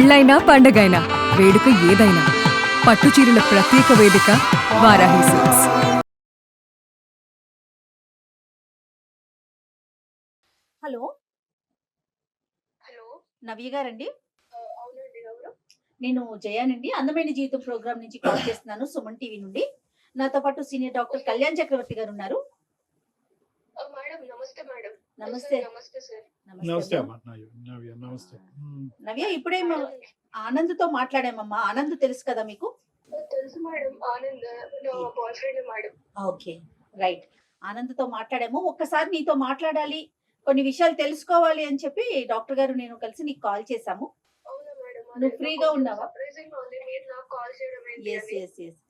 పెళ్ళైనా పండగైనా వేడుక ఏదైనా పట్టుచీరల ప్రత్యేక వేదిక Varahi Silks. Hello hello. Navya గారండి. అవునండి, ఎవరు? నేను జయానండి, అందమైన జీవితం ప్రోగ్రామ్ నుంచి కాల్ చేస్తున్నాను, సుమన్ టీవీ నుండి. నాతో పాటు సీనియర్ డాక్టర్ కళ్యాణ్ చక్రవర్తి గారు ఉన్నారు. మేడం, నమస్తే మేడం. నమస్తే. నమస్తే సార్. నమస్తే అమ్మా. అమ్మా నవ్య నమస్తే. నవ్య, ఇప్పుడే ఆనంద్తో మాట్లాడామమ్మా. ఆనంద్ తెలుసు కదా మీకు? తెలుసు మేడం, ఆనంద్ నా boy friend madam. Okay, right. ఆనంద్తో మాట్లాడాము. ఒక్కసారి నీతో మాట్లాడాలి, కొన్ని విషయాలు తెలుసుకోవాలి అని చెప్పి డాక్టర్ గారు నేను కలిసి నీకు కాల్ చేశాము. అవునా మేడం? నువ్వు ఫ్రీగా ఉన్నావా? సర్ప్రైజింగ్ ఉంది మీరు నాకు కాల్ చేయడం ఏంటి ఎస్ అని. ఎస్ ఎస్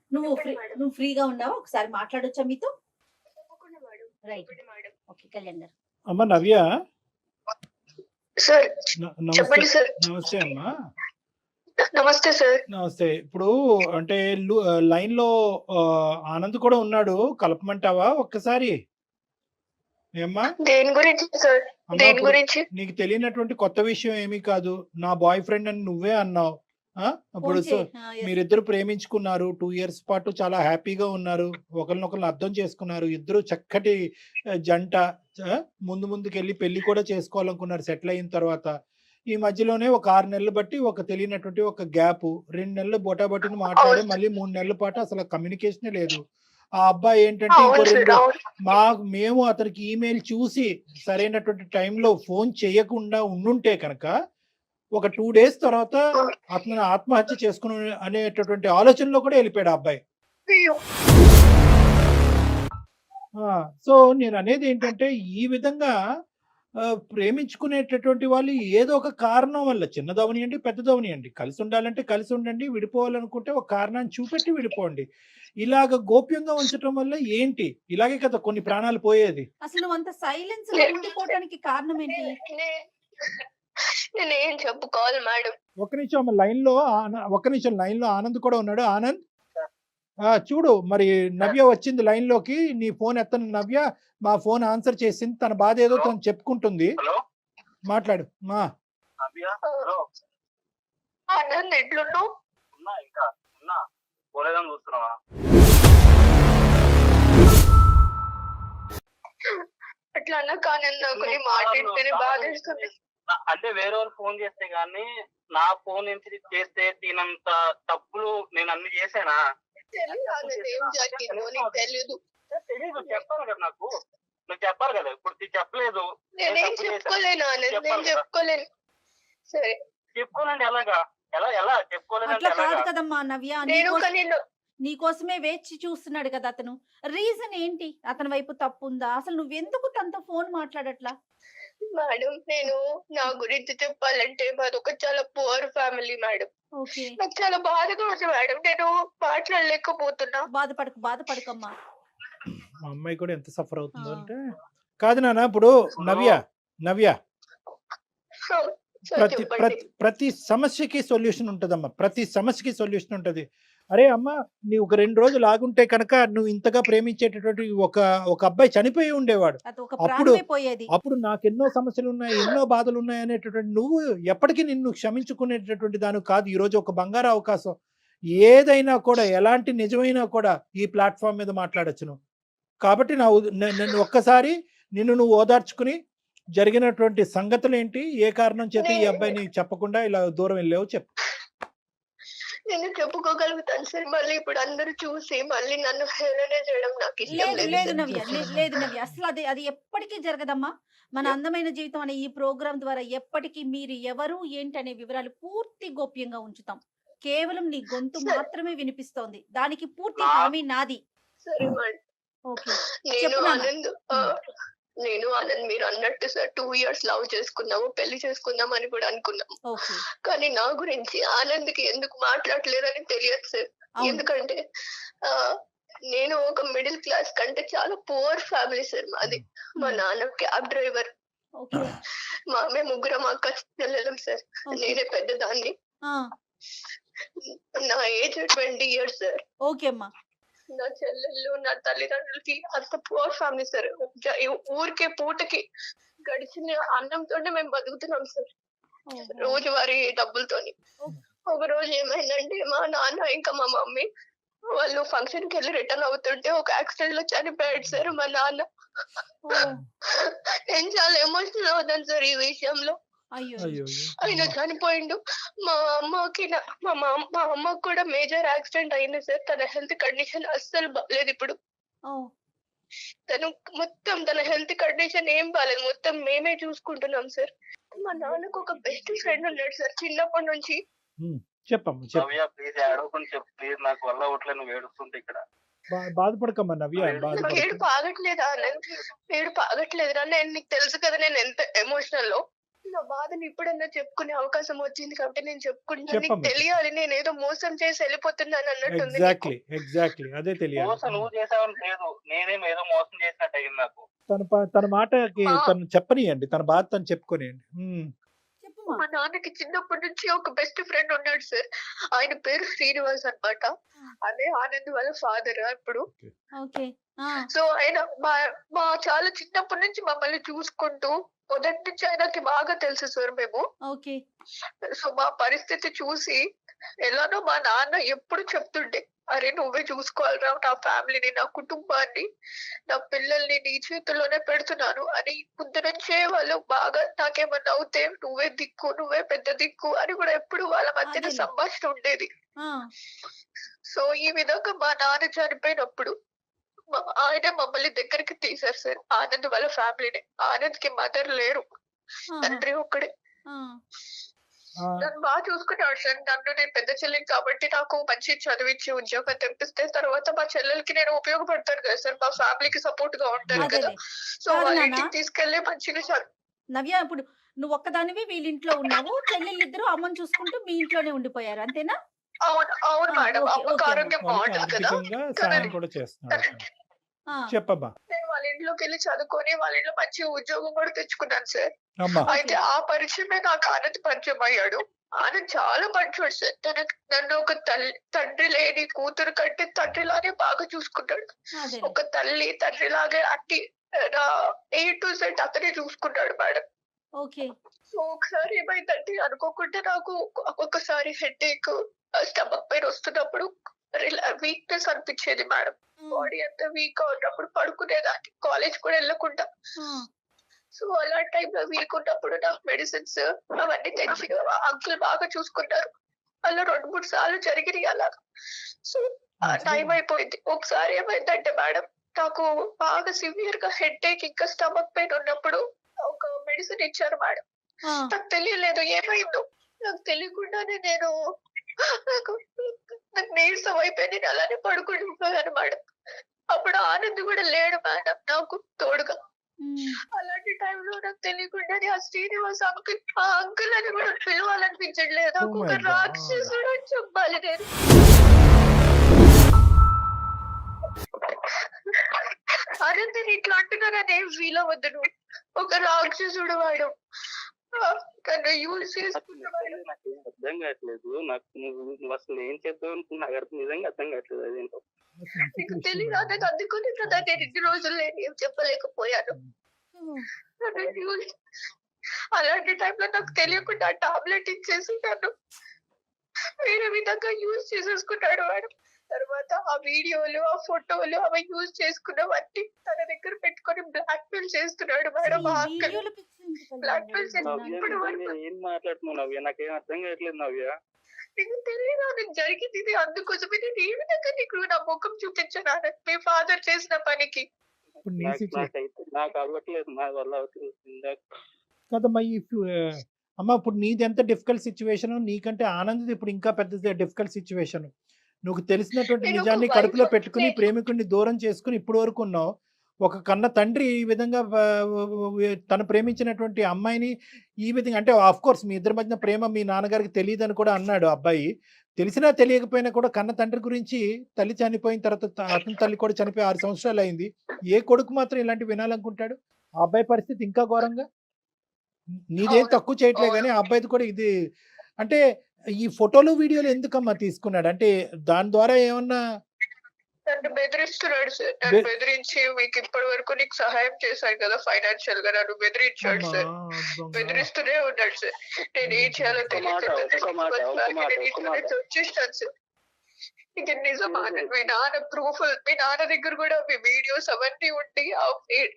నువ్వు ఫ్రీగా ఉన్నావా? ఒకసారి మాట్లాడొచ్చా మీతో? తప్పకుండా మేడం. రైట్. చెప్పండి మేడం. ఓకే, కళ్యాణ్ గారు. అమ్మా నవ్య, సార్ నమస్తే. చెప్పండి సార్. నమస్తే అమ్మా. నమస్తే సార్. నమస్తే. ఇప్పుడు అంటే లైన్ లో ఆనంద్ కూడా ఉన్నాడు, కలపమంటావా ఒక్కసారి? ఏమ్మా? దేని గురించి సార్? అమ్మా, దేని ఇప్పుడు గురించి? నీకు తెలియనటువంటి కొత్త విషయం ఏమీ కాదు. నా బాయ్ ఫ్రెండ్ అని నువ్వే అన్నావు. ఇప్పుడు మీరిద్దరు ప్రేమించుకున్నారు, 2 years పాటు చాలా హ్యాపీగా ఉన్నారు, ఒకరినొకరు అర్థం చేసుకున్నారు, ఇద్దరు చక్కటి జంట. ముందుకెళ్ళి పెళ్లి కూడా చేసుకోవాలనుకున్నారు సెటిల్ అయిన తర్వాత. ఈ మధ్యలోనే ఒక 6 నెలలు బట్టి ఒక తెలియనటువంటి ఒక గ్యాప్, 2 నెలలు బొటాబొటిని మాట్లాడే, మళ్ళీ 3 నెలల పాటు అసలు కమ్యూనికేషనే లేదు. ఆ అబ్బాయి ఏంటంటే ఇంకో అవును సార్, అవును. మేము అతనికి ఈమెయిల్ చూసి సరైనటువంటి టైంలో ఫోన్ చేయకుండా ఉండుంటే కనుక ఒక 2 days తర్వాత అతను ఆత్మహత్య చేసుకుని అనేటటువంటి ఆలోచనలో కూడా వెళ్ళిపోయాడు ఆ అబ్బాయి. అయ్యో. సో నేను అనేది ఏంటంటే, ఈ విధంగా ప్రేమించుకునేటటువంటి వాళ్ళు ఏదో ఒక కారణం వల్ల, చిన్నదవనియండి పెద్దదవనియండి, కలిసి ఉండాలంటే కలిసి ఉండండి, విడిపోవాలనుకుంటే ఒక కారణాన్ని చూపెట్టి విడిపోండి. ఇలాగ గోప్యంగా ఉంచడం వల్ల ఏంటి? ఇలాగే కదా కొన్ని ప్రాణాలు పోయేది. అసలు నువ్వు అంత సైలెన్స్ లో ఉండిపోవడానికి కారణం ఏంటి? నేను ఏం చెప్పుకోవాలి మేడం? ఒక్క నిమిషం లైన్ లో ఆనంద్ కూడా ఉన్నాడు. ఆనంద్, చూడు మరి నవ్య వచ్చింది లైన్ లోకి. నీ ఫోన్ ఎత్తను నవ్య, మా ఫోన్ ఆన్సర్ చేసింది, తన బాధ ఏదో తను చెప్పుకుంటుంది. మాట్లాడు మా. ఆనంద్, ఎట్లున్నావు? అట్లా అన్న కానీ నాకు నీ మాట వింటేనే బాధేస్తుంది. అంటే వేరే వాళ్ళు ఫోన్ చేస్తే గానీ నా ఫోన్ నుంచి చేస్తే తినంత తప్పులు నేను అన్ని చేసానా? తెలియదు ఆనంద్, ఏం జరిగిందో నీకు తెలీదు. తెలీదు, చెప్పాలి కదా నాకు. నువ్వు చెప్పాలి కదా. ఇప్పుడు చెప్పలేదు. నేనేం చెప్పుకోలేను ఆనంద్, నేను చెప్పుకోలేను. సరే చెప్పుకోనండి. ఎలాగా? ఎలా చెప్పుకోలేదంటే అట్లా కాదు ఎలాగా? కదమ్మా నవ్య, నేను కానీ నీకోసమే వేచి చూస్తున్నాడు కదా అతను. రీజన్ ఏంటి? అతని వైపు తప్పు ఉందా? అసలు నువ్వెందుకు తనతో ఫోన్ మాట్లాడట్లా? మేడం, నేను నా గురించి చెప్పాలంటే మాది ఒక చాలా పువర్ ఫ్యామిలీ మేడం. ఓకే, నాకు చాలా బాధగా ఉంది మేడం, నేను మాట్లాడలేకపోతున్నా. బాధపడకమ్మా. మా అమ్మాయి కూడా ఎంత సఫర్ అవుతుందో అంటే. కాదు నాన్న, ఇప్పుడు నవ్య ప్రతి సమస్యకి సొల్యూషన్ ఉంటదమ్మా. ప్రతి సమస్యకి సొల్యూషన్ ఉంటది. అరే అమ్మ, నీవు ఒక 2 రోజులు ఆగుంటే కనుక నువ్వు ఇంతగా ప్రేమించేటటువంటి ఒక అబ్బాయి చనిపోయి ఉండేవాడు. అప్పుడు నాకు ఎన్నో సమస్యలు ఉన్నాయి, ఎన్నో బాధలు ఉన్నాయి అనేటటువంటి నువ్వు ఎప్పటికీ నిన్ను క్షమించుకునేటటువంటి దాని కాదు. ఈ రోజు ఒక బంగారు అవకాశం. ఏదైనా కూడా, ఎలాంటి నిజమైనా కూడా ఈ ప్లాట్ఫామ్ మీద మాట్లాడచ్చు నువ్వు. కాబట్టి నన్ను ఒక్కసారి నువ్వు ఓదార్చుకుని జరిగినటువంటి సంగతులు ఏంటి, ఏ కారణం చేత ఈ అబ్బాయిని చెప్పకుండా ఇలా దూరం వెళ్ళావు చెప్పు. నేను చెప్పుకోగలుగుతాను సార్. మళ్ళీ ఇప్పుడు అందరూ చూసి మళ్ళీ నన్ను హేళన చేయడం నాకు ఇష్టం లేదు లేదు. నవ్య, అసలు అది ఎప్పటికీ జరగదమ్మా. మన అందమైన జీవితం అనే ఈ ప్రోగ్రామ్ ద్వారా ఎప్పటికీ మీరు ఎవరు ఏంటి అనే వివరాలు పూర్తి గోప్యంగా ఉంచుతాం. కేవలం నీ గొంతు మాత్రమే వినిపిస్తోంది, దానికి పూర్తి హామీ నాది. సరే మేడం. ఓకే, నేను ఆనంద్ మీరు అన్నట్టు సార్ 2 years లవ్ చేసుకున్నాము, పెళ్లి చేసుకుందాం అని కూడా అనుకున్నాము. కానీ నా గురించి ఆనంద్కి ఎందుకు మాట్లాడలేదని తెలియదు సార్. ఎందుకంటే నేను ఒక మిడిల్ క్లాస్ కంటే చాలా పువర్ ఫ్యామిలీ సార్ మాది. మా నాన్న క్యాబ్ డ్రైవర్, మేము ముగ్గురం అక్క చెల్లెలం సార్. నేనే పెద్దదాన్ని. నా ఏజ్ 20 years సార్. ఓకే అమ్మా. నా చెల్లెళ్ళు, నా తల్లిదండ్రులకి అంత పువర్ ఫ్యామిలీ సార్. ఊరికే పూటకి గడిచిన అన్నంతోనే మేము బతుకుతున్నాం సార్. రోజువారీ డబ్బులతోని. ఒక రోజు ఏమైందంటే మా నాన్న ఇంకా మా మమ్మీ వాళ్ళు ఫంక్షన్ కి వెళ్ళి రిటర్న్ అవుతుంటే ఒక యాక్సిడెంట్ లో చనిపోయాడు సార్ మా నాన్న. నేను చాలా ఎమోషనల్ అవుతాను సార్ ఈ విషయంలో. అయ్యో అయ్యో ఆయన చనిపోయిండు. మా అమ్మకి కూడా మేజర్ యాక్సిడెంట్ అయింది సార్. తన హెల్త్ కండిషన్ అస్సలు బాగాలేదు ఇప్పుడు. తన హెల్త్ కండిషన్ ఏం బాగాలేదు, మొత్తం మేమే చూసుకుంటున్నాం సార్. మా నాన్నకు ఒక బెస్ట్ ఫ్రెండ్ ఉన్నాడు సార్ చిన్నప్పటి నుంచి. చెప్పమ్మా నవ్య ప్లీజ్ ఏడవకుండా చెప్పు ప్లీజ్, నాకు వల్ల అవట్లేదు నువ్వు ఏడుస్తుంటే ఇక్కడ. బాధపడకమ్మా నవ్య, నాకు ఏడుపు ఆగట్లేదా ఏడుపు ఆగట్లేదురా. నేను నీకు తెలుసు కదా నేను ఎంత ఎమోషనల్ లో. నా బాధని ఇప్పుడన్నా చెప్పుకునే అవకాశం వచ్చింది కాబట్టి నేను చెప్పుకుంటున్నాను. నీకు తెలియాలి నేను ఏదో మోసం చేసి వెళ్ళిపోతున్నాను అన్నట్టుంది. ఎగ్జాక్ట్లీ అదే తెలియాలి. మోసం నువ్వు చేసావని లేదు, నేనేం ఏదో మోసం చేసినట్టు అయింది నాకు. తన మాటకి తను చెప్పనియండి, తన బాధ తను చెప్పుకోనియండి. మా నాన్నకి చిన్నప్పటి నుంచి ఒక బెస్ట్ ఫ్రెండ్ ఉన్నాడు సార్. ఆయన పేరు శ్రీనివాస్ అన్నమాట. అదే ఆనంద్ వాళ్ళ ఫాదర్ ఇప్పుడు. సో ఆయన మా చాలా చిన్నప్పటి నుంచి మమ్మల్ని చూసుకుంటూ మొదటి నుంచి ఆయనకి బాగా తెలుసు సార్ మేము. సో మా పరిస్థితి చూసి ఎలానో మా నాన్న ఎప్పుడు చెప్తుండే, అరే నువ్వే చూసుకోవాలరా నా ఫ్యామిలీని, నా కుటుంబాన్ని, నా పిల్లల్ని నీ చేతుల్లోనే పెడుతున్నాను అని. ముందు నుంచే వాళ్ళు బాగా నాకేమన్నా అవుతే నువ్వే దిక్కు, నువ్వే పెద్ద దిక్కు అని కూడా ఎప్పుడు వాళ్ళ మధ్యన సంభాషణ ఉండేది. సో ఈ విధంగా మా నాన్న చనిపోయినప్పుడు ఆయన మమ్మల్ని దగ్గరికి తీశారు సార్, ఆనంద్ వాళ్ళ ఫ్యామిలీని. ఆనంద్ కి మదర్ లేరు, తండ్రి ఒక్కడే. నన్ను బాగా చూసుకున్నాడు సార్. నన్ను నేను పెద్ద చెల్లిని కాబట్టి నాకు మంచి చదివించి ఉద్యోగం తెప్పిస్తే తర్వాత మా చెల్లెలకి నేను ఉపయోగపడతాను కదా సార్, మా ఫ్యామిలీకి సపోర్ట్ గా ఉంటాను కదా. సో వాళ్ళ ఇంటికి తీసుకెళ్లి మంచిగా నవ్య, ఇప్పుడు నువ్వు ఒక్కదానివి వీళ్ళింట్లో ఉన్నావు, చెల్లెళ్ళిద్దరూ అమ్మని చూసుకుంటూ మీ ఇంట్లోనే ఉండిపోయారు అంతేనా? అవును మేడం. అమ్మకి ఆరోగ్యం బాగుంటుంది కదా. చెప్పమ్మా. నేను వాళ్ళ ఇంట్లోకి వెళ్ళి చదువుకొని వాళ్ళ ఇంట్లో మంచి ఉద్యోగం కూడా తెచ్చుకున్నాను సార్. అయితే ఆ పరిచయమే నాకు ఆనంద్ పరిచయం అయ్యాడు. ఆనంద్ చాలా మంచోడు సార్. నన్ను ఒక తండ్రి లేని కూతురు కంటే తండ్రిలానే బాగా చూసుకుంటాడు. ఒక తండ్రి లాగే అట్టి A to Z అతనే చూసుకుంటాడు మేడం. సో ఒకసారి ఏమైందంటే అనుకోకుండా నాకు ఒక్కొక్కసారి హెడేక్, స్టమక్ పెయిన్ వస్తున్నప్పుడు వీక్నెస్ అనిపించేది మేడం. బాడీ అంతా వీక్ ఉన్నప్పుడు పడుకునేదాన్ని, కాలేజ్ కూడా వెళ్ళకుండా. సో అలాంటి టైంలో వీక్ ఉన్నప్పుడు నాకు మెడిసిన్స్ అవన్నీ తెచ్చి అంకుల్ బాగా చూసుకున్నారు. అలా 2-3 సార్లు జరిగినాయి అలాగా. సో టైం అయిపోయింది. ఒకసారి ఏమైందంటే మేడం, నాకు బాగా సివియర్ గా హెడేక్ ఇంకా స్టమక్ పెయిన్ ఉన్నప్పుడు ఒక మెడిసిన్ ఇచ్చారు మేడం. నాకు తెలియలేదు ఏమైందో. నాకు తెలియకుండానే నాకు నీరసం అయిపోయి నేను అలానే పడుకుంటున్నాను మేడం. అప్పుడు ఆనంద్ కూడా లేడు మేడం నాకు తోడుగా. అలాంటి టైంలో నాకు తెలియకుండానే ఆ శ్రీనివాస్ అంకుల్, ఆ అంకుల్ అని కూడా పిలవాలనిపించట్లేదు. నాకు ఒక రాక్షసుడు అని చెప్పాలి నేను. ఆనంద్ ఇట్లా అంటున్నారని ఏం ఫీల్ అవ్వద్దు నువ్వు. ఒక రాక్షసుడు వాడు. నాకు అర్థం కావట్లేదు. నాకు నువ్వు అసలు ఏం చేద్దాం అనుకున్నా నాకు నిజంగా అర్థం కావట్లేదు. అదేంటో నీకు తెలియదు. నాకు అందుకుని కదా నేను 2 రోజులు ఏం చెప్పలేకపోయాను. అలాంటి టైంలో నాకు తెలియకుండా టాబ్లెట్ ఇచ్చేసి నన్ను వేరే విధంగా యూజ్ చేసేసుకున్నాడు మేడం. తర్వాత ఆ వీడియోలు, ఆ ఫోటోలు అవి యూజ్ చేసుకున్నవన్నీ తన దగ్గర పెట్టుకొని బ్లాక్ మెయిల్ చేస్తున్నాడు మేడం. బ్లాక్ మెయిల్ చేస్తున్నప్పుడు ఏం మాట్లాడుతున్నావు నవ్య? నాకేం అర్థం కావట్లేదు నవ్య. నీకు తెలియదు నాకు జరిగింది ఇది. అందుకోసమే నేను ఏ విధంగా నీకు నా ముఖం చూపించాను మీ ఫాదర్ చేసిన పనికి. నాకు అవ్వట్లేదు, నా వల్ల అవుతుంది కదమ్మా. అమ్మ ఇప్పుడు నీది ఎంత డిఫికల్ట్ సిచ్యువేషన్, నీకంటే ఆనంద్ ఇప్పుడు ఇంకా పెద్ద డిఫికల్ట్ సిచ్యువేషన్. నువ్వు తెలిసినటువంటి నిజాన్ని కడుపులో పెట్టుకుని ప్రేమికుడిని దూరం చేసుకుని ఇప్పటి వరకు ఉన్నావు. ఒక కన్న తండ్రి ఈ విధంగా తను ప్రేమించినటువంటి అమ్మాయిని ఈ విధంగా, అంటే ఆఫ్ కోర్స్ మీ ఇద్దరి మధ్యన ప్రేమ మీ నాన్నగారికి తెలియదని కూడా అన్నాడు అబ్బాయి. తెలిసినా తెలియకపోయినా కూడా కన్న తండ్రి గురించి, తల్లి చనిపోయిన తర్వాత అతని తల్లి కూడా చనిపోయి 6 సంవత్సరాలు అయింది. ఏ కొడుకు మాత్రం ఇలాంటివి వినాలనుకుంటాడు? ఆ అబ్బాయి పరిస్థితి ఇంకా ఘోరంగా. నీదేం తక్కువ చేయట్లే కానీ ఆ అబ్బాయిది కూడా ఇది. అంటే ఈ ఫోటోలు వీడియోలు ఎందుకమ్మా తీసుకున్నాడు? అంటే దాని ద్వారా ఏమన్నా నన్ను బెదిరిస్తున్నాడు సార్. నన్ను బెదిరించి మీకు ఇప్పటి వరకు నీకు సహాయం చేశాను కదా ఫైనాన్షియల్ గా, నన్ను బెదిరించాడు సార్. బెదిరిస్తూనే ఉన్నాడు సార్. నేను ఏం చేయాలో తెలియదు వచ్చేస్తాను సార్. ఇక నిజం మీ నాన్న ప్రూఫ్, మీ నాన్న దగ్గర కూడా మీ వీడియోస్ అవన్నీ ఉండి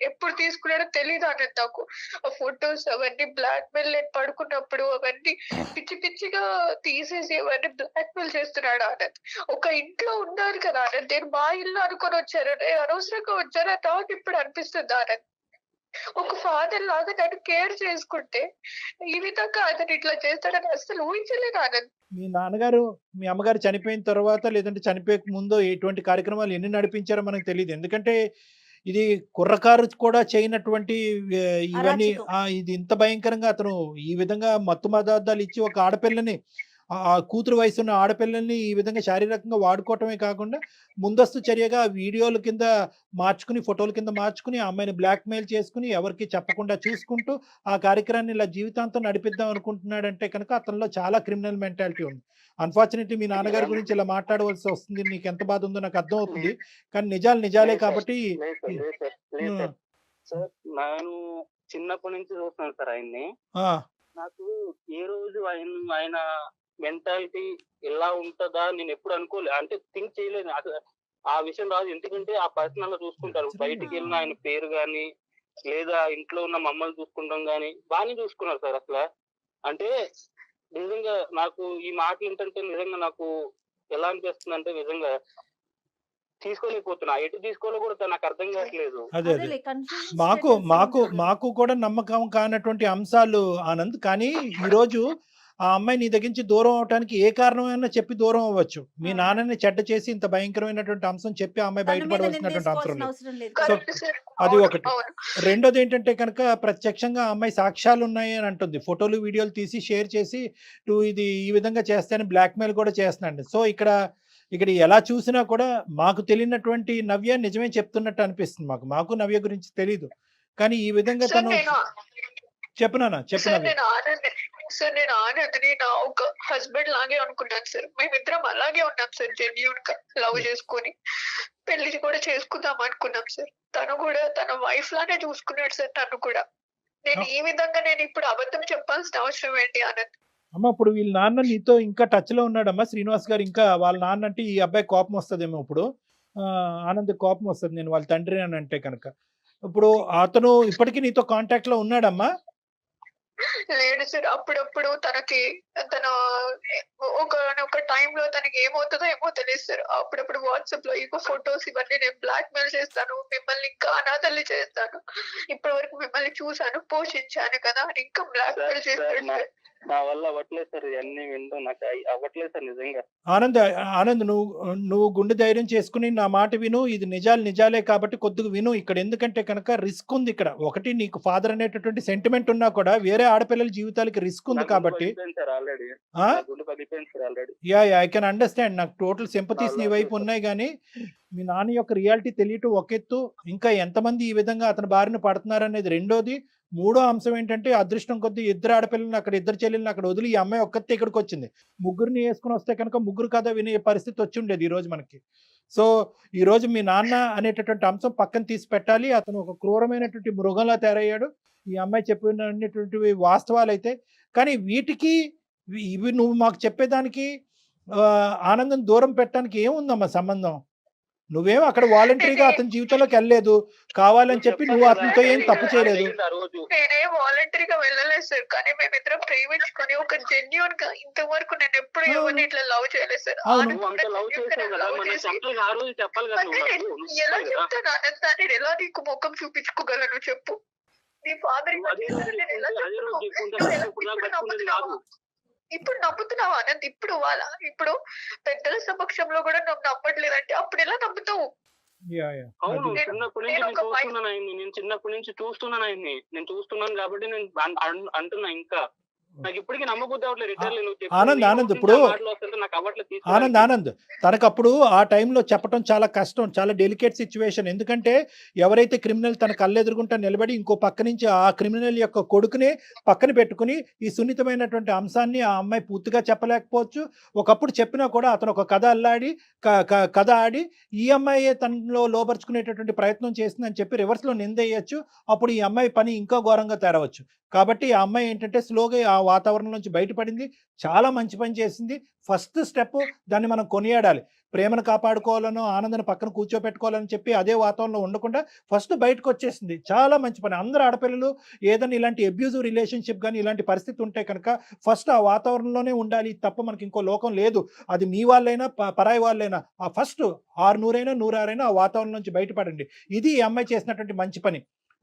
ఎప్పుడు తీసుకున్నాడో తెలియదు ఆనంద్ నాకు. ఆ ఫొటోస్ అవన్నీ బ్లాక్ మెయిల్, నేను పడుకున్నప్పుడు అవన్నీ పిచ్చి పిచ్చిగా తీసేసి అవన్నీ బ్లాక్ మెయిల్ చేస్తున్నాడు ఆనంద్. ఒక ఇంట్లో ఉన్నారు కదా ఆనంద్, నేను మా ఇల్లు అనుకొని వచ్చారని అనవసరంగా వచ్చారని నాకు ఇప్పుడు అనిపిస్తుంది ఆనంద్. ఒక ఫాదర్ లాగా నన్ను కేర్ చేసుకుంటే ఈ విధంగా అతను ఇట్లా చేస్తాడని అసలు ఊహించలేదు ఆనంద్. మీ నాన్నగారు మీ అమ్మగారు చనిపోయిన తర్వాత లేదంటే చనిపోయక ముందు ఎటువంటి కార్యక్రమాలు ఎన్ని నడిపించారో మనకు తెలియదు. ఎందుకంటే ఇది కుర్రకారు కూడా చేయనటువంటి ఇవన్నీ అరాచకం. ఇది ఇంత భయంకరంగా అతను ఈ విధంగా మత్తు పదార్థాలు ఇచ్చి ఒక ఆడపిల్లని ఆ కూతురు వయసున్న ఆడపిల్లల్ని ఈ విధంగా శారీరకంగా వాడుకోవటమే కాకుండా ముందస్తు చర్యగా వీడియోల కింద మార్చుకుని ఫోటోల కింద మార్చుకుని ఆ అమ్మాయిని బ్లాక్మెయిల్ చేసుకుని ఎవరికి చెప్పకుండా చూసుకుంటూ ఆ కార్యక్రమాన్ని ఇలా జీవితాంతం నడిపిద్దాం అనుకుంటున్నాడంటే కనుక అతనిలో చాలా క్రిమినల్ మెంటాలిటీ ఉంది. అన్ఫార్చునేట్లీ మీ నాన్నగారి గురించి ఇలా మాట్లాడవలసి వస్తుంది. నీకు ఎంత బాధ ఉందో నాకు అర్థం అవుతుంది. కానీ నిజాలు నిజాలే కాబట్టి సార్ నేను చిన్నప్పటి నుంచి చూస్తున్నాను సార్ ఆయన్ని. ఆ, నాకు ఏ రోజు ఆయన మెంటాలిటీ ఎలా ఉంటుందా నేను ఎప్పుడు అనుకోలేదు, అంటే థింక్ చేయలేదు. అసలు ఆ విషయం రాదు, ఎందుకంటే ఆ పర్సనల్ లో చూసుకుంటారు. బయటికి వెళ్ళిన ఆయన పేరు గాని లేదా ఇంట్లో ఉన్న మమ్మల్ని చూసుకుంటాం గాని బాగానే చూసుకున్నారు సార్. అసలు అంటే నిజంగా నాకు ఈ మాటలు ఏంటంటే నిజంగా నాకు ఎలా అనిపిస్తుంది అంటే నిజంగా తీసుకోలేకపోతున్నా, ఎటు తీసుకోవాలో కూడా నాకు అర్థం కావట్లేదు. అదే అదే మాకు కూడా నమ్మకం కానటువంటి అంశాలు ఆనంద్. కానీ ఈరోజు ఆ అమ్మాయి నీ దగ్గర నుంచి దూరం అవడానికి ఏ కారణమైనా చెప్పి దూరం అవ్వచ్చు. మీ నాన్నని చెడ్డ చేసి ఇంత భయంకరమైనటువంటి అంశం చెప్పి ఆ అమ్మాయి బయటపడవలసినటువంటి అవసరం లేదు. సో అది ఒకటి. రెండోది ఏంటంటే కనుక ప్రత్యక్షంగా ఆ అమ్మాయి సాక్ష్యాలు ఉన్నాయి అని అంటుంది. ఫోటోలు వీడియోలు తీసి షేర్ చేసి నువ్వు ఇది ఈ విధంగా చేస్తానని బ్లాక్మెయిల్ కూడా చేస్తున్నాడు. సో ఇక్కడ ఎలా చూసినా కూడా మాకు తెలియనటువంటి నవ్య నిజమే చెప్తున్నట్టు అనిపిస్తుంది. మాకు నవ్య గురించి తెలీదు. కానీ ఈ విధంగా తను చెప్పనా సార్ నేను ఆనంద్ని నా ఒక హస్బెండ్ లాగే అనుకున్నాను సార్. మేమిద్దరం అలాగే ఉన్నాం సార్, జెన్యూన్ గా లవ్ చేసుకొని పెళ్లి కూడా చేసుకుందాం అనుకున్నాం సార్. తను కూడా తన వైఫ్ లానే చూసుకున్నాడు సార్ నన్ను కూడా. నేను ఈ విధంగా నేను ఇప్పుడు అబద్ధం చెప్పాల్సిన అవసరం ఏంటి ఆనంద్? అమ్మ ఇప్పుడు వీళ్ళ నాన్న నీతో ఇంకా టచ్ లో ఉన్నాడమ్మా శ్రీనివాస్ గారు. ఇంకా వాళ్ళ నాన్న అంటే ఈ అబ్బాయి కోపం వస్తుందేమో ఇప్పుడు. ఆనంద్ కోపం వస్తుంది నేను వాళ్ళ తండ్రి అని అంటే కనుక. ఇప్పుడు అతను ఇప్పటికీ నీతో కాంటాక్ట్ లో ఉన్నాడమ్మా? లేడు సార్. అప్పుడప్పుడు తనకి తన ఒక టైంలో తనకి ఏమవుతుందో ఏమో తెలియదు సార్. అప్పుడప్పుడు వాట్సాప్ లో ఇగో ఫొటోస్ ఇవన్నీ నేను బ్లాక్ మెయిల్ చేస్తాను, మిమ్మల్ని ఇంకా అనాథల్ని చేస్తాను, ఇప్పటి వరకు మిమ్మల్ని చూసాను పోషించాను కదా అని ఇంకా బ్లాక్ మెయిల్ చేస్తాడు. నా వల్ల అవ్వట్లేదు సార్, ఇవన్నీ వింటూ నాకు అవ్వట్లేదు సార్ నిజంగా. ఆనంద్ నువ్వు గుండె ధైర్యం చేసుకుని నా మాట విను. ఇది నిజాలే కాబట్టి కొద్దిగా విను ఇక్కడ. ఎందుకంటే కనుక రిస్క్ ఉంది ఇక్కడ. ఒకటి నీకు ఫాదర్ అనేటటువంటి సెంటిమెంట్ ఉన్నా కూడా వేరే ఆడపిల్లల జీవితాలకి రిస్క్ ఉంది కాబట్టి. I can understand. నాకు టోటల్ సింపతీస్ నీ వైపు ఉన్నాయి. కానీ మీ నాన్న యొక్క రియాలిటీ తెలియటం ఒక ఎత్తు, ఇంకా ఎంతమంది ఈ విధంగా అతని బారిన పడుతున్నారు అనేది రెండోది. మూడో అంశం ఏంటంటే అదృష్టం కొద్దీ ఇద్దరు ఆడపిల్లల్ని అక్కడ, ఇద్దరు చెల్లెల్ని అక్కడ వదిలి ఈ అమ్మాయి ఒక్కతే ఇక్కడికి వచ్చింది. ముగ్గురిని వేసుకుని వస్తే కనుక ముగ్గురు కథ వినే పరిస్థితి వచ్చి ఉండేది ఈ రోజు మనకి. సో ఈ రోజు మీ నాన్న అనేటటువంటి అంశం పక్కన తీసి పెట్టాలి. అతను ఒక క్రూరమైనటువంటి మృగంలా తయారయ్యాడు. ఈ అమ్మాయి చెప్పినటువంటివి వాస్తవాలు అయితే. కానీ వీటికి ఇవి నువ్వు మాకు చెప్పేదానికి ఆనందం దూరం పెట్టడానికి ఏముందమ్మా సంబంధం? నువ్వేం అక్కడ వాలంటరీగా అతని జీవితంలోకి వెళ్ళలేదు, కావాలని చెప్పి నువ్వు అతనితో ఏం తప్పు చేయలేదు. నేనేం వాలంటరీగా వెళ్ళలేదు సార్. కానీ మేమిద్దరం ప్రేమించుకొని ఒక జెన్యూన్ గా ఇంతవరకు నేను ఎప్పుడు ఎవరిని ఇట్లా లవ్ చేయలేదు సార్. ఎలా చెప్తాను ఆనందాన్ని? ఎలా నీకు ముఖం చూపించుకోగలను చెప్పు? నీ ఫాదర్ ఇప్పుడు నమ్ముతున్నావు ఆనంద్? ఇప్పుడు పెద్దల సమక్షంలో కూడా నువ్వు నమ్మట్లేదంటే అప్పుడు ఎలా నమ్ముతావు? అవును, చిన్నప్పటి నుంచి నేను చూస్తున్నాను ఆయన్ని. నేను చిన్నప్పటి నుంచి చూస్తున్నాను ఆయన్ని. నేను చూస్తున్నాను కాబట్టి నేను అంటున్నా. ఇంకా నాకు ఇప్పటికీ నమ్మబుద్ధి అవ్వట్లేదు. రిటర్న్ నువ్వు చెప్పి ఆనంద్, ఆనంద్, ఇప్పుడు మాటలు వస్తుంటే నాకు అవ్వట్లేదు ఆనంద్, తీసుకోవడానికి. ఆనంద్, తనకప్పుడు ఆ టైంలో చెప్పడం చాలా కష్టం, చాలా డెలికేట్ సిచ్యువేషన్. ఎందుకంటే ఎవరైతే క్రిమినల్ తన కళ్ళెదురుగుంటా నిలబడి ఇంకో పక్క నుంచి ఆ క్రిమినల్ యొక్క కొడుకునే పక్కన పెట్టుకుని ఈ సున్నితమైనటువంటి అంశాన్ని ఆ అమ్మాయి పూర్తిగా చెప్పలేకపోవచ్చు. ఒకప్పుడు చెప్పినా కూడా అతను ఒక కథ అల్లాడి కథ ఆడి ఈ అమ్మాయి తనలో లోపరుచుకునేటటువంటి ప్రయత్నం చేసిందని చెప్పి రివర్స్లో నిందేయచ్చు. అప్పుడు ఈ అమ్మాయి పని ఇంకా ఘోరంగా తేరవచ్చు. కాబట్టి ఆ అమ్మాయి ఏంటంటే స్లోగా ఆ వాతావరణం నుంచి బయటపడింది. చాలా మంచి పని చేసింది. ఫస్ట్ స్టెప్ దాన్ని మనం కొనియాడాలి. ప్రేమను కాపాడుకోవాలనో ఆనందాన్ని పక్కన కూర్చోపెట్టుకోవాలని చెప్పి అదే వాతావరణంలో ఉండకుండా ఫస్ట్ బయటకు వచ్చేసింది. చాలా మంచి పని. అందరు ఆడపిల్లలు ఏదైనా ఇలాంటి అబ్యూజివ్ రిలేషన్షిప్ కానీ ఇలాంటి పరిస్థితి ఉంటే కనుక ఫస్ట్ ఆ వాతావరణంలోనే ఉండాలి తప్ప మనకి ఇంకో లోకం లేదు. అది మీ వాళ్ళైనా పరాయి వాళ్ళైనా ఆ ఫస్ట్ 600 106 ఆ వాతావరణం నుంచి బయటపడండి. ఇది ఈ అమ్మాయి చేసినటువంటి మంచి పని.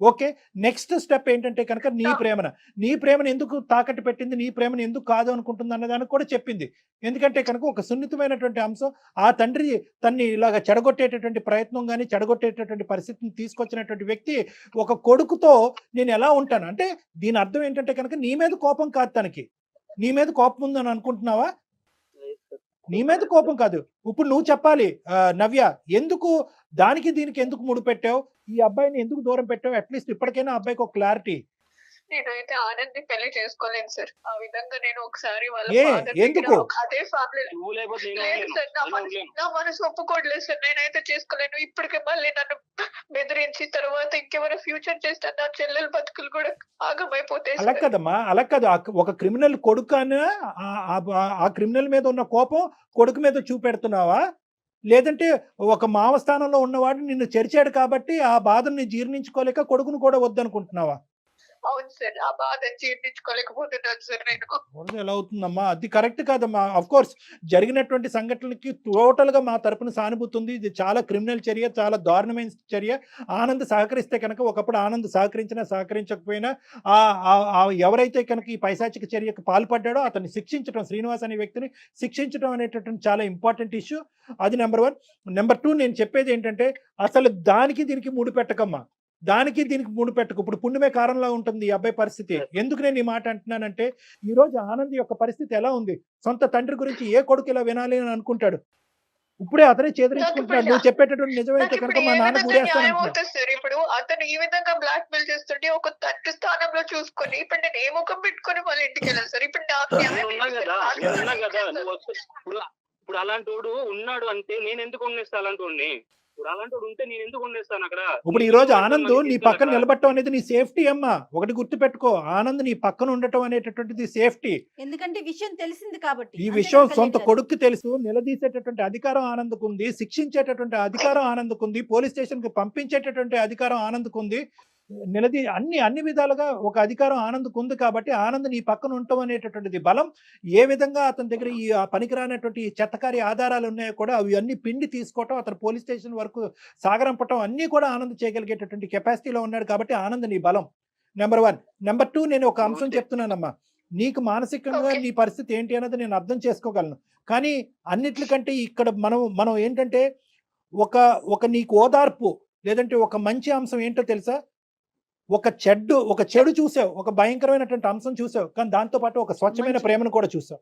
ఓకే, నెక్స్ట్ స్టెప్ ఏంటంటే కనుక నీ ప్రేమను ఎందుకు తాకట్టు పెట్టింది, నీ ప్రేమను ఎందుకు కాదు అనుకుంటుంది అన్నదానికి కూడా చెప్పింది. ఎందుకంటే కనుక ఒక సున్నితమైనటువంటి అంశం, ఆ తండ్రి తన్ని ఇలాగ చెడగొట్టేటటువంటి ప్రయత్నం కానీ చెడగొట్టేటటువంటి పరిస్థితిని తీసుకొచ్చినటువంటి వ్యక్తి ఒక కొడుకుతో నేను ఎలా ఉంటాను అంటే దీని అర్థం ఏంటంటే కనుక నీ మీద కోపం కాదు తనకి. నీ మీద కోపం ఉందని అనుకుంటున్నావా? నీ మీద కోపం కాదు. ఇప్పుడు నువ్వు చెప్పాలి నవ్య, ఎందుకు దానికి దీనికి ఎందుకు ముడిపెట్టావు, ఈ అబ్బాయిని ఎందుకు దూరం పెట్టావు? అట్లీస్ట్ ఇప్పటికైనా అబ్బాయికి ఒక క్లారిటీ. నేనైతే ఆనంద్ని పెళ్లి చేసుకోలేను సార్. ఆ విధంగా నేను ఒకసారి వాళ్ళ ఏ father ఎందుకు? దగ్గర అదే ఫ్యామిలీ నువ్వు లేకపోతే నేను లేదు ఉండలేను. సార్, నా మనసు ఒప్పుకోవట్లేదు సార్. నేనైతే చేసుకోలేను. ఇప్పటికే మళ్ళీ నన్ను బెదిరించి తర్వాత ఇంకెవరో ఫ్యూచర్ చేస్తే నా చెల్లెల బతుకులు కూడా ఆగమైపోతాయి అలా సార్. కదమ్మా, అలా కాదు. ఒక క్రిమినల్ కొడుకు అని ఆ క్రిమినల్ మీద ఉన్న కోపం కొడుకు మీద చూపెడుతున్నావా? లేదంటే ఒక మావ స్థానంలో ఉన్నవాడు నిన్ను చెరిచాడు కాబట్టి ఆ బాధని జీర్ణించుకోలేక కొడుకును కూడా వద్దనుకుంటున్నావా? అవును సార్, ఆ బాధ జీర్ణించుకోలేకపోతున్నాను సార్ నేను. వరద ఎలా అవుతుందమ్మా? అది కరెక్ట్ కాదమ్మా. అఫ్ కోర్స్ జరిగినటువంటి సంఘటనలకి టోటల్ గా మా తరపున సానుభూతి ఉంది. ఇది చాలా క్రిమినల్ చర్య, చాలా దారుణమైన చర్య. ఆనంద్ సహకరిస్తే కనుక, ఒకప్పుడు ఆనంద్ సహకరించినా సహకరించకపోయినా ఎవరైతే కనుక ఈ పైశాచిక చర్యకు పాల్పడ్డాడో అతన్ని శిక్షించడం, శ్రీనివాస్ అనే వ్యక్తిని శిక్షించడం అనేటటువంటి చాలా ఇంపార్టెంట్ ఇష్యూ. అది నెంబర్ 1. నెంబర్ 2, నేను చెప్పేది ఏంటంటే అసలు దానికి దీనికి ముడిపెట్టకమ్మా. దానికి దీనికి ముడిపెట్టకు. ఇప్పుడు పుణ్యమే కారణంలా ఉంటుంది ఈ అబ్బాయి పరిస్థితి. ఎందుకు నేను ఈ మాట అంటున్నానంటే ఈ రోజు ఆనంద్ యొక్క పరిస్థితి ఎలా ఉంది? సొంత తండ్రి గురించి ఏ కొడుకు ఇలా వినాలి అని అనుకుంటాడు? ఇప్పుడే అతనే చేదరించుకుంటున్నాడు. నువ్వు చెప్పేటటువంటి నిజమైతే నాకు కనుక ఇప్పుడు మా ఏ నాన్న విధంగా న్యాయం గురేస్తానంటున్నాడు. అవుతుంది సార్? ఇప్పుడు అతను ఈ విధంగా బ్లాక్ మెయిల్ చేస్తుంటే ఒక తండ్రి స్థానంలో చూసుకొని ఇప్పుడు నేను ఏ ముఖం పెట్టుకొని వాళ్ళ ఇంటికి వెళ్ళాను సార్? ఇప్పుడు నాకు న్యాయం నేను ఉన్నా ఏంటి కదా, సార్? నేను ఉన్నా కదా. నువ్వు ఇప్పుడు అలాంటి వాడు ఉన్నాడు అంటే నేను ఎందుకు ఉండేస్తా అలాంటి వాడిని? ఇప్పుడు అలాంటి వాడు ఉంటే నేను ఎందుకు ఉండేస్తాను అక్కడ? ఇప్పుడు ఈ రోజు ఆనంద్ నీ పక్కన నిలబడటం అనేది నీ సేఫ్టీ అమ్మా. ఒకటి గుర్తుపెట్టుకో, ఆనంద్ నీ పక్కన ఉండటం అనేటటువంటిది సేఫ్టీ. ఎందుకంటే విషయం తెలిసింది కాబట్టి. ఈ అంతే విషయం కదా సొంత కళ్యాణ్ గారు? కొడుక్కి తెలుసు. నిలదీసేటటువంటి అధికారం ఆనంద్కుంది, శిక్షించేటటువంటి అధికారం ఆనంద్కుంది, పోలీస్ స్టేషన్ కి పంపించేటటువంటి అధికారం ఆనంద్కుంది. అన్ని విధాలుగా ఒక అధికారం ఆనంద్కుంది. కాబట్టి ఆనంద్ నీ పక్కన ఉండటం అనేటటువంటిది బలం. ఏ విధంగా అతని దగ్గర ఈ పనికిరానటువంటి చెత్తకారి ఆధారాలు ఉన్నాయో కూడా అవి అన్ని పిండి తీసుకోవటం, అతను పోలీస్ స్టేషన్ వరకు సాగరంపటం అన్నీ కూడా ఆనంద్ చేయగలిగేటటువంటి కెపాసిటీలో ఉన్నాడు. కాబట్టి ఆనంద్ నీ బలం నెంబర్ 1. నెంబర్ 2, నేను ఒక అంశం చెప్తున్నానమ్మా. నీకు మానసికంగా నీ పరిస్థితి ఏంటి అన్నది నేను అర్థం చేసుకోగలను. కానీ అన్నిట్లకంటే ఇక్కడ మనం ఏంటంటే ఒక నీకు ఓదార్పు లేదంటే ఒక మంచి అంశం ఏంటో తెలుసా? ఒక చెడు చూసావు, ఒక భయంకరమైనటువంటి అంశం చూసావు, కానీ దాంతోపాటు ఒక స్వచ్ఛమైన ప్రేమను కూడా చూసావు.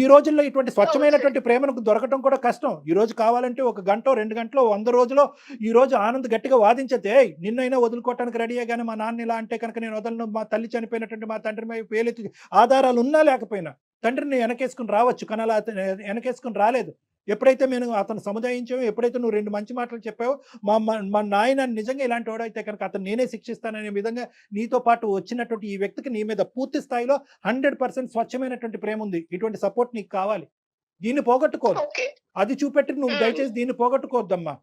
ఈ రోజుల్లో ఇటువంటి స్వచ్ఛమైనటువంటి ప్రేమను దొరకటం కూడా కష్టం. ఈ రోజు కావాలంటే 1 గంట 2 గంటలో 100 రోజులో ఈ రోజు ఆనంద్ గట్టిగా వాదించతే నిన్నైనా వదులుకోవటానికి రెడీయే, కానీ మా నాన్న ఇలా అంటే కనుక నేను వదలను, మా తల్లి చనిపోయినటువంటి మా తండ్రి మీద పేలెత్తి ఆధారాలు ఉన్నా లేకపోయినా తండ్రిని వెనకేసుకుని రావచ్చు, కానీ అలా వెనకేసుకుని రాలేదు. ఎప్పుడైతే మేము అతను సముదాయించావో, ఎప్పుడైతే నువ్వు 2 మంచి మాటలు చెప్పావో, మా నాయన నిజంగా ఇలాంటి వాడైతే కనుక అతను నేనే శిక్షిస్తాననే విధంగా నీతో పాటు వచ్చినటువంటి ఈ వ్యక్తికి నీ మీద పూర్తి స్థాయిలో 100% స్వచ్ఛమైనటువంటి ప్రేమ ఉంది. ఇటువంటి సపోర్ట్ నీకు కావాలి. దీన్ని పోగొట్టుకోదు. ఓకే. అది చూపెట్టి నువ్వు దయచేసి దీన్ని పోగొట్టుకోవద్దమ్మా.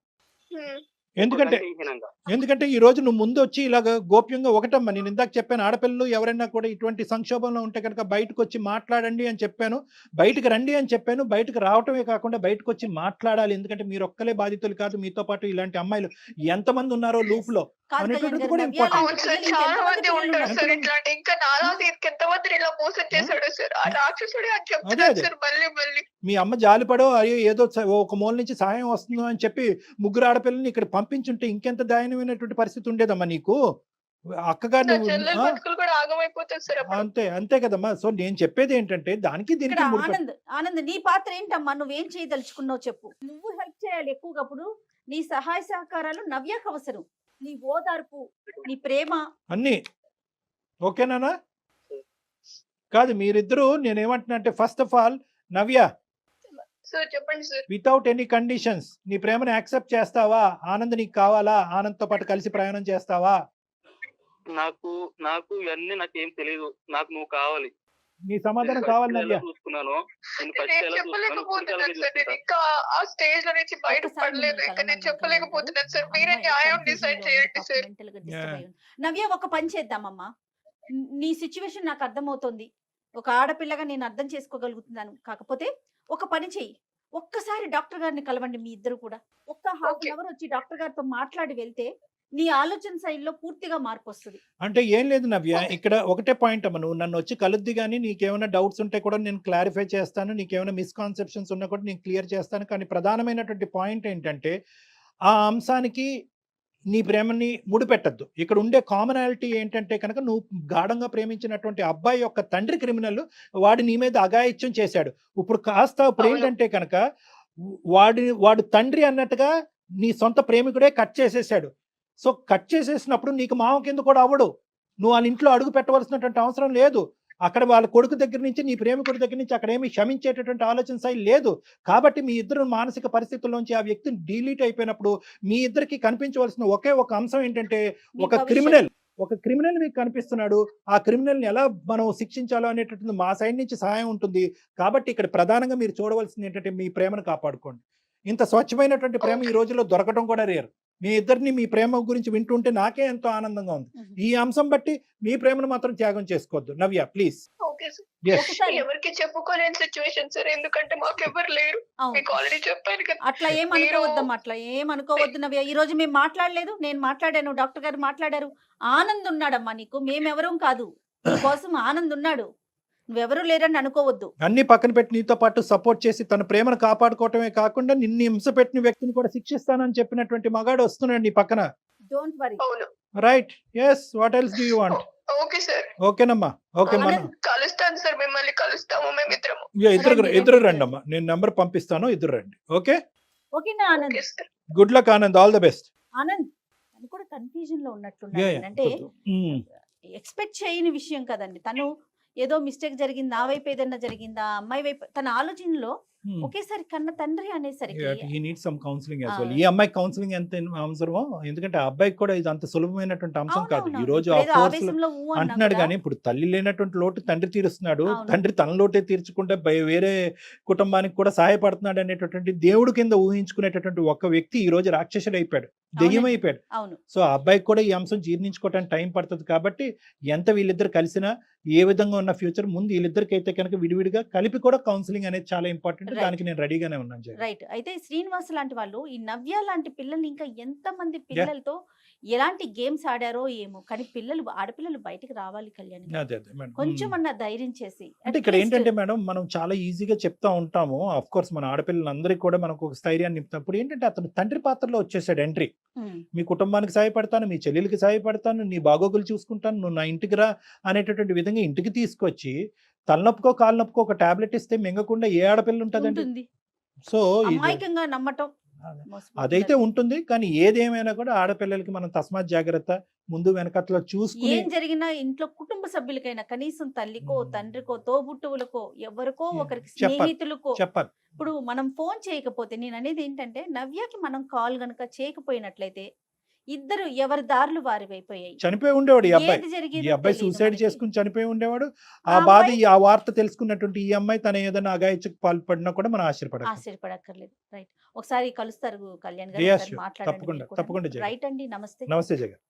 ఉమ్. ఎందుకంటే ఈ రోజు నువ్వు ముందు వచ్చి ఇలాగ గోప్యంగా ఒకటమ్మా, నేను ఇందాక చెప్పాను, ఆడపిల్లలు ఎవరైనా కూడా ఇటువంటి సంక్షోభంలో ఉంటే కనుక బయటకు వచ్చి మాట్లాడండి అని చెప్పాను, బయటకు రండి అని చెప్పాను. బయటకు రావటమే కాకుండా బయటకు వచ్చి మాట్లాడాలి. ఎందుకంటే మీరు ఒక్కలే బాధితులు కాదు, మీతో పాటు ఇలాంటి అమ్మాయిలు ఎంతమంది ఉన్నారో లూప్ లో కాదు అనేటువంటిది కళ్యాణ్ కూడా గారు, ఇంపార్టెంట్. అవును సార్, చాలా మంది ఉంటారు సార్ ఇట్లాంటి. ఇంకా నాలాగా ఎంతమంది ఇలా మోసం చేశాడు సార్? ఆ రాక్షసుడే అని చెప్తున్నాడు అదే. సార్ మళ్ళీ. మీ అమ్మ జాలిపడో అయ్యో ఏదో ఒక మూల నుంచి సహాయం వస్తుందో అని చెప్పి 3 ఆడపిల్లల్ని ఇక్కడ పంపించుంటే ఇంకెంత దయనీయమైనటువంటి పరిస్థితి ఉండేదమ్మా నీకు. అక్కగా నా నువ్వు చెల్లెలు బతుకులు కూడా ఆగమైపోతుంది సార్ అప్పుడు. అంతే అంతే కదమ్మా. సో నేను చెప్పేది ఏంటంటే దానికి ఇక్కడ దీనికి ముడిపెట్ట ఆనంద్ ఆనంద్ నీ పాత్ర ఏంటమ్మా? నువ్వేం చేయదలుచుకున్నావు చెప్పు. నువ్వు హెల్ప్ చేయాలి ఎక్కువగా. అప్పుడు నీ సహాయ సహకారాలు నవ్యకు అవసరం. నీ ఓదార్పు, నీ ప్రేమ. అన్నీ ఓకేనా? కాదు మీరిద్దరూ నేనేమంటున్నా అంటే first of all Navya sir చెప్పండి సార్. వితౌట్ ఎనీ కండిషన్స్ నీ ప్రేమను యాక్సెప్ట్ చేస్తావా? ఆనంద్ నీకు కావాలా? ఆనంద్తో పాటు కలిసి ప్రయాణం చేస్తావా? నాకు ఇవన్నీ నాకేం తెలియదు. నాకు నువ్వు కావాలి. నీ సమాధానం కావాలి నవ్య. చూసుకున్నాను నేను ఫస్ట్ నేను ఎలా చూసుకున్నాను చెప్పలేకపోతున్నాను సార్. నేను ఇంకా ఆ స్టేజ్ లో నుంచి బయట పడలేదు. ఇంకా నేను చెప్పలేకపోతున్నాను సార్. మీరే న్యాయం డిసైడ్ చేయండి సార్. నవ్య ఒక పని చేద్దామమ్మా. నీ సిచ్యువేషన్ నాకు అర్థమవుతోంది. ఒక ఆడపిల్లగా నేను అర్థం చేసుకోగలుగుతున్నాను. కాకపోతే ఒక పని చెయ్యి, ఒక్కసారి డాక్టర్ గారిని కలవండి. మీ ఇద్దరు కూడా ఒక్క హాఫ్ అన్ అవర్ వచ్చి డాక్టర్ గారితో మాట్లాడి వెళ్తే నీ ఆలోచన శైలిలో పూర్తిగా మార్పు వస్తుంది. అంటే ఏం లేదు నవ్య, ఇక్కడ ఒకటే పాయింట్ అమ్మ, నువ్వు నన్ను వచ్చి కలుద్ది కానీ నీకేమైనా డౌట్స్ ఉంటే కూడా నేను క్లారిఫై చేస్తాను, నీకేమైనా మిస్కాన్సెప్షన్స్ ఉన్నా కూడా నేను క్లియర్ చేస్తాను. కానీ ప్రధానమైనటువంటి పాయింట్ ఏంటంటే ఆ అంశానికి నీ ప్రేమని ముడిపెట్టద్దు. ఇక్కడ ఉండే కామనాలిటీ ఏంటంటే కనుక నువ్వు గాఢంగా ప్రేమించినటువంటి అబ్బాయి యొక్క తండ్రి క్రిమినల్, వాడు నీ మీద అఘాయిత్యం చేశాడు. ఇప్పుడు ఇప్పుడు ఏంటంటే కనుక వాడు తండ్రి అన్నట్టుగా నీ సొంత ప్రేమికుడే కట్ చేసేసాడు. సో కట్ చేసేసినప్పుడు నీకు మామ కింద కూడా అవ్వడు. నువ్వు వాళ్ళ ఇంట్లో అడుగు పెట్టవలసినటువంటి అవసరం లేదు. అక్కడ వాళ్ళ కొడుకు దగ్గర నుంచి నీ ప్రేమికుడి దగ్గర నుంచి అక్కడ ఏమి క్షమించేటటువంటి ఆలోచన శైలి లేదు. కాబట్టి మీ ఇద్దరు మానసిక పరిస్థితుల్లోంచి ఆ వ్యక్తిని డిలీట్ అయిపోయినప్పుడు మీ ఇద్దరికి కనిపించవలసిన ఒకే ఒక అంశం ఏంటంటే ఒక క్రిమినల్ మీకు కనిపిస్తున్నాడు. ఆ క్రిమినల్ని ఎలా మనం శిక్షించాలో అనేటటువంటి మా సైడ్ నుంచి సహాయం ఉంటుంది. కాబట్టి ఇక్కడ ప్రధానంగా మీరు చూడవలసింది ఏంటంటే మీ ప్రేమను కాపాడుకోండి. ఇంత స్వచ్ఛమైనటువంటి ప్రేమ ఈ రోజుల్లో దొరకడం కూడా రేర్. మీ ఇద్దరిని మీ ప్రేమ గురించి వింటుంటే నాకే ఎంతో ఆనందంగా ఉంది. ఈ అంశం బట్టి మీ ప్రేమను మాత్రం త్యాగం చేసుకోవద్దు నవ్య, ప్లీజ్. Okay sir. ఎవరికి చెప్పుకోలేని సిచ్యువేషన్ సార్. ఎందుకంటే మాకు ఎవరు లేరు. మీకు ఆల్రెడీ చెప్పాను కదా. అట్లా ఏమనుకోవద్దమ్మా, అట్లా ఏమనుకోవద్దు నవ్య. ఈ రోజు మేము మాట్లాడలేదు, నేను మాట్లాడాను, డాక్టర్ గారు మాట్లాడారు. ఆనంద్ ఉన్నాడమ్మా నీకు, మేమెవరం కాదు. నీకోసం ఆనంద్ ఉన్నాడు, నువ్వెవరూ లేరని అనుకోవద్దు. అన్ని పక్కన పెట్టి నీతో పాటు సపోర్ట్ చేసి తన ప్రేమను కాపాడుకోవటమే కాకుండా నిన్ను హింస పెట్టిన వ్యక్తిని కూడా శిక్షిస్తానని చెప్పినటువంటి మగాడు వస్తున్నాడు నీ పక్కన. Don't worry. అవును. Right. Yes. What else do you want? Okay sir. ఓకేనమ్మా. ఓకే మనం కలుస్తాను సార్. మిమ్మల్ని కలుస్తాము మేమిద్దరము. ఇద్దరు రండి అమ్మా, నేను నెంబర్ పంపిస్తాను, ఇద్దరు రండి. ఓకే ఓకేనా Anand? Good luck Anand, all the best. Anand తను కూడా కన్ఫ్యూజన్ లో ఉన్నట్టున్నాడు. అంటే ఎక్స్పెక్ట్ చేయని విషయం కదండి. తను ఏదో మిస్టేక్ జరిగింది, నా వైపు ఏదైనా జరిగిందా, అమ్మాయి వైపు, తన ఆలోచనలో ఒకేసారి కన్న తండ్రి అనేసరికి ఈ అమ్మాయి కౌన్సిలింగ్ ఎంత అవసరమో, ఎందుకంటే ఆ అబ్బాయికి కూడా ఇది అంత సులభమైనటువంటి అంశం కాదు. ఈ రోజు అంటున్నాడు కానీ ఇప్పుడు తల్లి లేనటువంటి లోటు తండ్రి తీరుస్తున్నాడు. తండ్రి తన లోటే తీర్చుకుంటే వేరే కుటుంబానికి కూడా సహాయపడుతున్నాడు అనేటటువంటి దేవుడు కింద ఊహించుకునేటటువంటి ఒక వ్యక్తి ఈ రోజు రాక్షసుడు అయిపోయాడు, దెయ్యం అయిపోయాడు. సో ఆ అబ్బాయికి కూడా ఈ అంశం జీర్ణించుకోవడానికి టైం పడుతుంది. కాబట్టి ఎంత వీళ్ళిద్దరు కలిసినా ఏ విధంగా ఉన్న ఫ్యూచర్ ముందు వీళ్ళిద్దరికి అయితే కనుక విడివిడిగా కలిపి కూడా కౌన్సిలింగ్ అనేది చాలా ఇంపార్టెంట్. దానికి నేను రెడీగానే ఉన్నాను. రైట్. అయితే శ్రీనివాస్ లాంటి వాళ్ళు, ఈ నవ్య లాంటి పిల్లల్ని ఇంకా ఎంత మంది పిల్లలతో ఎలాంటి గేమ్స్ ఆడారో ఏమో, కానీ ఆడపిల్లలు బయటికి రావాలి కళ్యాణ్, కొంచెం అన్న ధైర్యం చేసి. అంటే ఇక్కడ ఏంటంటే మేడం, మనం చాలా ఈజీగా చెప్తా ఉంటాము. ఆఫ్ కోర్స్ మన ఆడపిల్లలందరికీ కూడా మనకు ఒక స్థైర్యాన్ని నింపుతాం. ఏంటంటే అతను తండ్రి పాత్రలో వచ్చేసాడు ఎంట్రీ. మీ కుటుంబానికి సహాయపడతాను, మీ చెల్లెలకి సహాయపడతాను, నీ బాగోగులు చూసుకుంటాను, నువ్వు నా ఇంటికి రా అనేటటువంటి విధంగా ఇంటికి తీసుకొచ్చి తలనొప్పుకో కాలు నొప్పుకో ఒక టాబ్లెట్ ఇస్తే మింగకుండా ఏ ఆడపిల్ల ఉంటదండి? సో అమాయకంగా నమ్మటం అదైతే ఉంటుంది. కానీ ఏదేమైనా కూడా ఆడపిల్లలకి మనం తస్మాత్ జాగ్రత్త, ముందు వెనకట్లో చూసుకుని ఏం జరిగినా ఇంట్లో కుటుంబ సభ్యులకైనా కనీసం తల్లికో తండ్రికో తోబుట్టువులకో ఎవరికో ఒకరికి స్నేహితులకో చెప్పాలి. ఇప్పుడు మనం ఫోన్ చేయకపోతే, నేను అనేది ఏంటంటే నవ్యకి మనం కాల్ గనుక చేయకపోయినట్లయితే ఇద్దరు ఎవరి దారులు వారి అయిపోయాయి. చనిపోయి ఉండేవాడు ఈ అబ్బాయి సూసైడ్ చేసుకుని చనిపోయి ఉండేవాడు. ఆ బాధ, ఆ వార్త తెలుసుకున్నటువంటి ఈ అమ్మాయి తన ఏదైనా అగాయచకు పాల్పడినా కూడా మనం ఆశ్చర్యపడక్కర్లేదు. రైట్. ఒకసారి కలుస్తారు కళ్యాణ్ గారు, మాట్లాడండి. తప్పకుండా. రైట్ అండి. నమస్తే. నమస్తే జగన్.